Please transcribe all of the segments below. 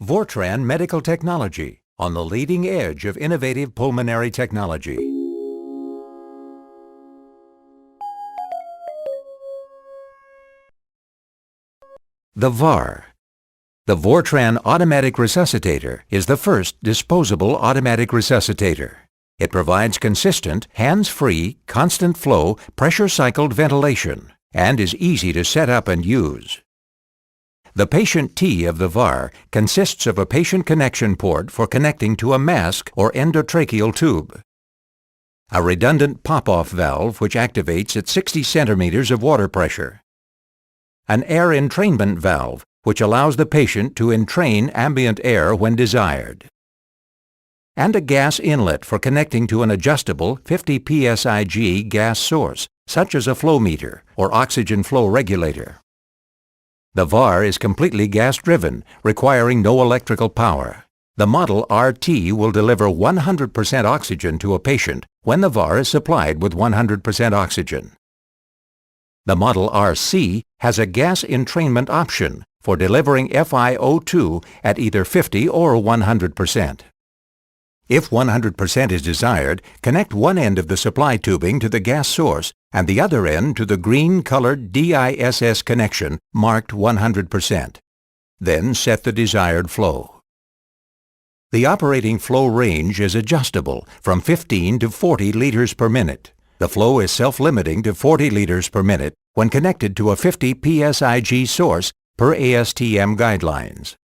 Vortran Medical Technology, on the leading edge of innovative pulmonary technology. The VAR. The Vortran Automatic Resuscitator is the first disposable automatic resuscitator. It provides consistent, hands-free, constant flow, pressure-cycled ventilation, and is easy to set up and use. The patient T of the VAR consists of a patient connection port for connecting to a mask or endotracheal tube, a redundant pop-off valve which activates at 60 centimeters of water pressure, an air entrainment valve which allows the patient to entrain ambient air when desired, and a gas inlet for connecting to an adjustable 50 psig gas source, such as a flow meter or oxygen flow regulator. The VAR is completely gas-driven, requiring no electrical power. The model RT will deliver 100% oxygen to a patient when the VAR is supplied with 100% oxygen. The model RC has a gas entrainment option for delivering FiO2 at either 50 or 100%. If 100% is desired, connect one end of the supply tubing to the gas source and the other end to the green-colored DISS connection marked 100%. Then set the desired flow. The operating flow range is adjustable from 15 to 40 liters per minute. The flow is self-limiting to 40 liters per minute when connected to a 50 psig source per ASTM guidelines.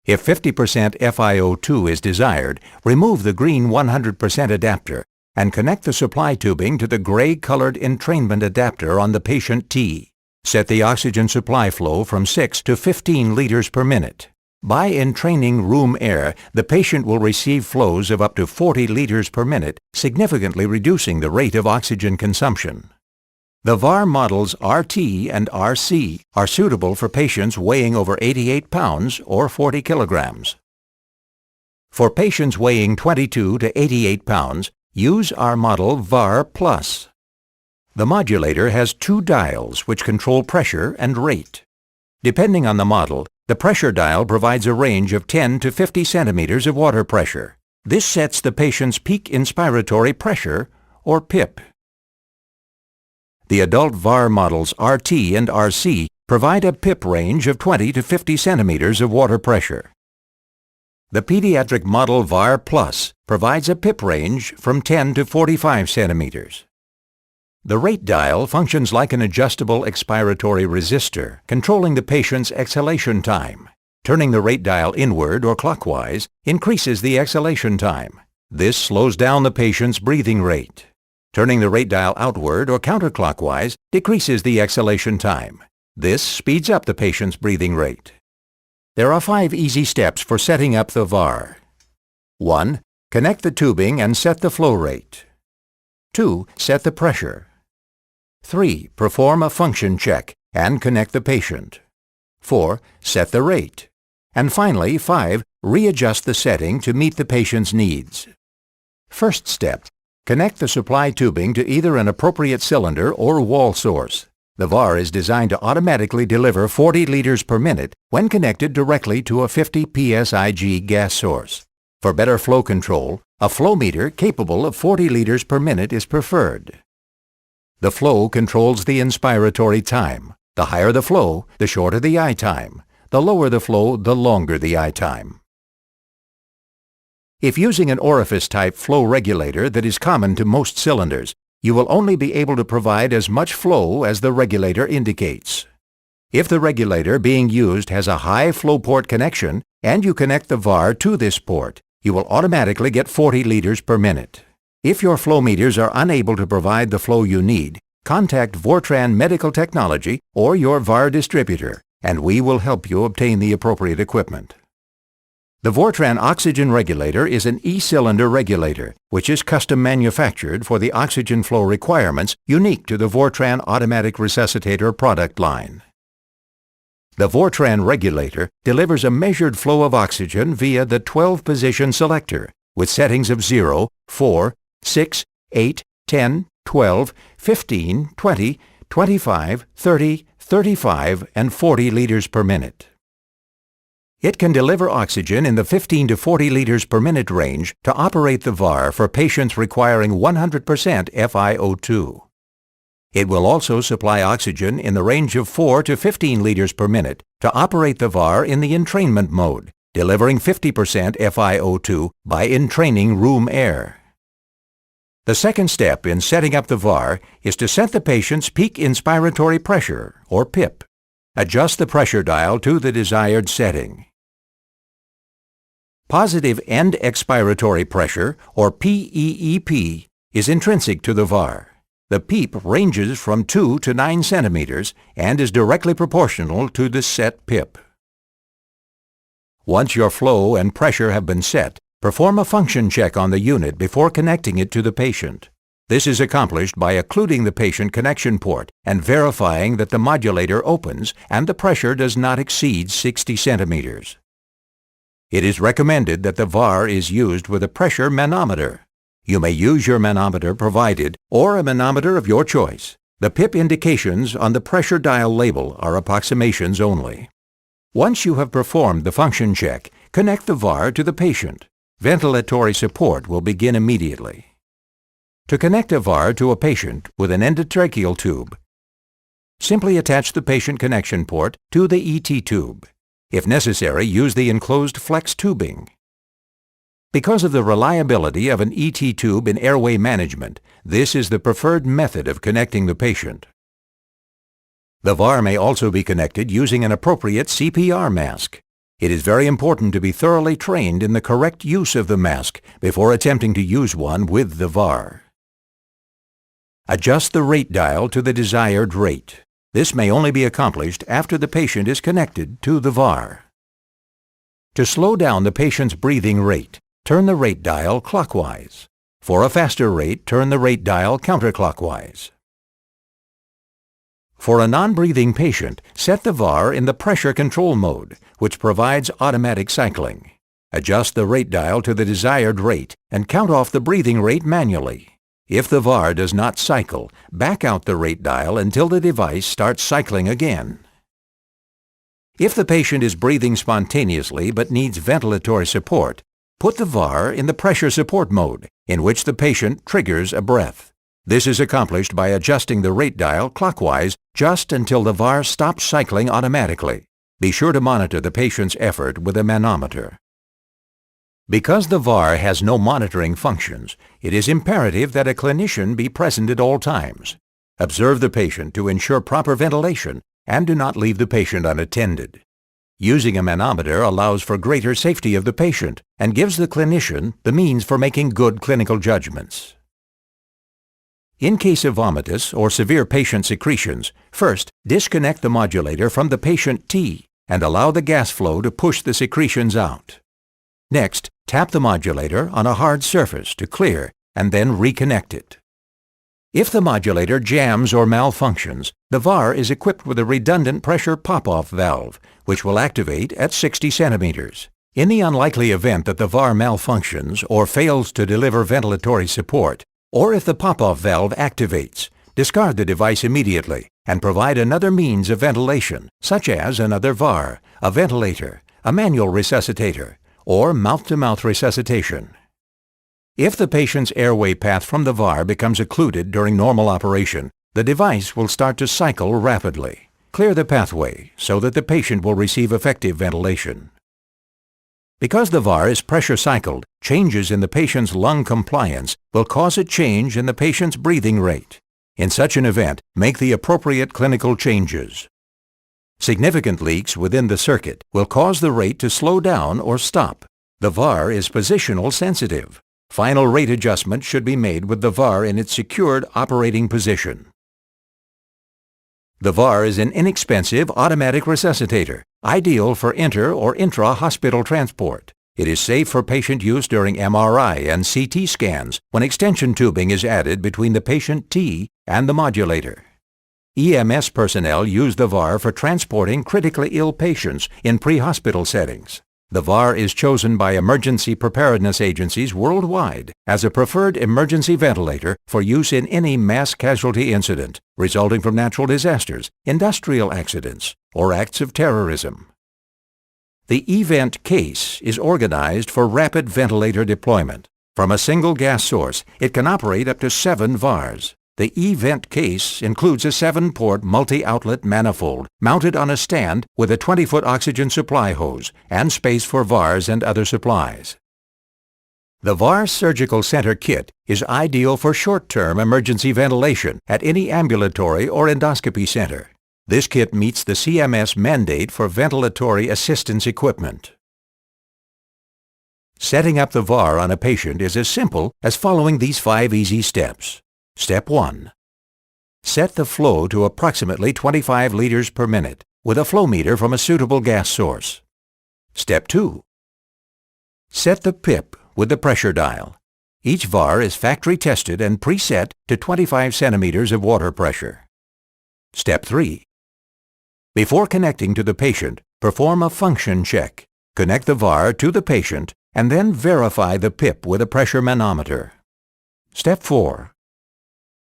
If 50% FiO2 is desired, remove the green 100% adapter and connect the supply tubing to the gray-colored entrainment adapter on the patient T. Set the oxygen supply flow from 6 to 15 liters per minute. By entraining room air, the patient will receive flows of up to 40 liters per minute, significantly reducing the rate of oxygen consumption. The VAR models RT and RC are suitable for patients weighing over 88 pounds or 40 kilograms. For patients weighing 22 to 88 pounds, use our model VAR Plus. The modulator has two dials which control pressure and rate. Depending on the model, the pressure dial provides a range of 10 to 50 centimeters of water pressure. This sets the patient's peak inspiratory pressure, or PIP. The adult VAR models RT and RC provide a PIP range of 20 to 50 centimeters of water pressure. The pediatric model VAR Plus provides a PIP range from 10 to 45 centimeters. The rate dial functions like an adjustable expiratory resistor, controlling the patient's exhalation time. Turning the rate dial inward or clockwise increases the exhalation time. This slows down the patient's breathing rate. Turning the rate dial outward or counterclockwise decreases the exhalation time. This speeds up the patient's breathing rate. There are 5 easy steps for setting up the VAR. 1. Connect the tubing and set the flow rate. 2. Set the pressure. 3. Perform a function check and connect the patient. 4. Set the rate. And finally, 5. Readjust the setting to meet the patient's needs. First step. Connect the supply tubing to either an appropriate cylinder or wall source. The VAR is designed to automatically deliver 40 liters per minute when connected directly to a 50 psig gas source. For better flow control, a flow meter capable of 40 liters per minute is preferred. The flow controls the inspiratory time. The higher the flow, the shorter the I time. The lower the flow, the longer the I time. If using an orifice-type flow regulator that is common to most cylinders, you will only be able to provide as much flow as the regulator indicates. If the regulator being used has a high flow port connection and you connect the VAR to this port, you will automatically get 40 liters per minute. If your flow meters are unable to provide the flow you need, contact Vortran Medical Technology or your VAR distributor, and we will help you obtain the appropriate equipment. The Vortran oxygen regulator is an e-cylinder regulator, which is custom manufactured for the oxygen flow requirements unique to the Vortran automatic resuscitator product line. The Vortran regulator delivers a measured flow of oxygen via the 12-position selector with settings of 0, 4, 6, 8, 10, 12, 15, 20, 25, 30, 35, and 40 liters per minute. It can deliver oxygen in the 15 to 40 liters per minute range to operate the VAR for patients requiring 100% FiO2. It will also supply oxygen in the range of 4 to 15 liters per minute to operate the VAR in the entrainment mode, delivering 50% FiO2 by entraining room air. The second step in setting up the VAR is to set the patient's peak inspiratory pressure, or PIP. Adjust the pressure dial to the desired setting. Positive end expiratory pressure, or PEEP, is intrinsic to the VAR. The PEEP ranges from 2 to 9 centimeters and is directly proportional to the set PIP. Once your flow and pressure have been set, perform a function check on the unit before connecting it to the patient. This is accomplished by occluding the patient connection port and verifying that the modulator opens and the pressure does not exceed 60 centimeters. It is recommended that the VAR is used with a pressure manometer. You may use your manometer provided or a manometer of your choice. The PIP indications on the pressure dial label are approximations only. Once you have performed the function check, connect the VAR to the patient. Ventilatory support will begin immediately. To connect a VAR to a patient with an endotracheal tube, simply attach the patient connection port to the ET tube. If necessary, use the enclosed flex tubing. Because of the reliability of an ET tube in airway management, this is the preferred method of connecting the patient. The VAR may also be connected using an appropriate CPR mask. It is very important to be thoroughly trained in the correct use of the mask before attempting to use one with the VAR. Adjust the rate dial to the desired rate. This may only be accomplished after the patient is connected to the VAR. To slow down the patient's breathing rate, turn the rate dial clockwise. For a faster rate, turn the rate dial counterclockwise. For a non-breathing patient, set the VAR in the pressure control mode, which provides automatic cycling. Adjust the rate dial to the desired rate and count off the breathing rate manually. If the VAR does not cycle, back out the rate dial until the device starts cycling again. If the patient is breathing spontaneously but needs ventilatory support, put the VAR in the pressure support mode, in which the patient triggers a breath. This is accomplished by adjusting the rate dial clockwise just until the VAR stops cycling automatically. Be sure to monitor the patient's effort with a manometer. Because the VAR has no monitoring functions, it is imperative that a clinician be present at all times. Observe the patient to ensure proper ventilation and do not leave the patient unattended. Using a manometer allows for greater safety of the patient and gives the clinician the means for making good clinical judgments. In case of vomitus or severe patient secretions, first disconnect the modulator from the patient T and allow the gas flow to push the secretions out. Next, tap the modulator on a hard surface to clear and then reconnect it. If the modulator jams or malfunctions, the VAR is equipped with a redundant pressure pop-off valve, which will activate at 60 centimeters. In the unlikely event that the VAR malfunctions or fails to deliver ventilatory support, or if the pop-off valve activates, discard the device immediately and provide another means of ventilation, such as another VAR, a ventilator, a manual resuscitator, or mouth-to-mouth resuscitation. If the patient's airway path from the VAR becomes occluded during normal operation, the device will start to cycle rapidly. Clear the pathway so that the patient will receive effective ventilation. Because the VAR is pressure cycled, changes in the patient's lung compliance will cause a change in the patient's breathing rate. In such an event, make the appropriate clinical changes. Significant leaks within the circuit will cause the rate to slow down or stop. The VAR is positional sensitive. Final rate adjustment should be made with the VAR in its secured operating position. The VAR is an inexpensive automatic resuscitator, ideal for inter- or intra-hospital transport. It is safe for patient use during MRI and CT scans when extension tubing is added between the patient T and the modulator. EMS personnel use the VAR for transporting critically ill patients in pre-hospital settings. The VAR is chosen by emergency preparedness agencies worldwide as a preferred emergency ventilator for use in any mass casualty incident resulting from natural disasters, industrial accidents, or acts of terrorism. The E-vent case is organized for rapid ventilator deployment. From a single gas source, it can operate up to 7 VARs. The E-vent case includes a 7-port multi-outlet manifold mounted on a stand with a 20-foot oxygen supply hose and space for VARs and other supplies. The VAR Surgical Center Kit is ideal for short-term emergency ventilation at any ambulatory or endoscopy center. This kit meets the CMS mandate for ventilatory assistance equipment. Setting up the VAR on a patient is as simple as following these 5 easy steps. Step 1. Set the flow to approximately 25 liters per minute with a flow meter from a suitable gas source. Step 2. Set the PIP with the pressure dial. Each VAR is factory tested and preset to 25 centimeters of water pressure. Step 3. Before connecting to the patient, perform a function check. Connect the VAR to the patient and then verify the PIP with a pressure manometer. Step 4.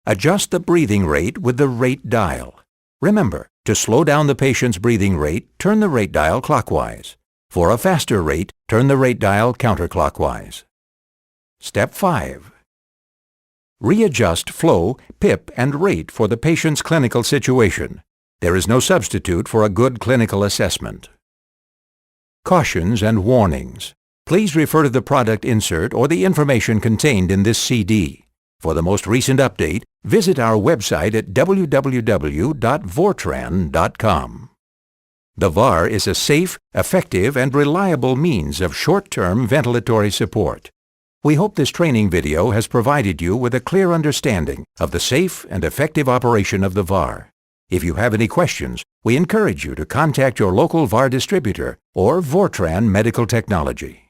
Adjust the breathing rate with the rate dial. Remember, to slow down the patient's breathing rate, turn the rate dial clockwise. For a faster rate, turn the rate dial counterclockwise. Step 5. Readjust flow, PIP, and rate for the patient's clinical situation. There is no substitute for a good clinical assessment. Cautions and warnings. Please refer to the product insert or the information contained in this CD. For the most recent update, visit our website at www.vortran.com. The VAR is a safe, effective, and reliable means of short-term ventilatory support. We hope this training video has provided you with a clear understanding of the safe and effective operation of the VAR. If you have any questions, we encourage you to contact your local VAR distributor or Vortran Medical Technology.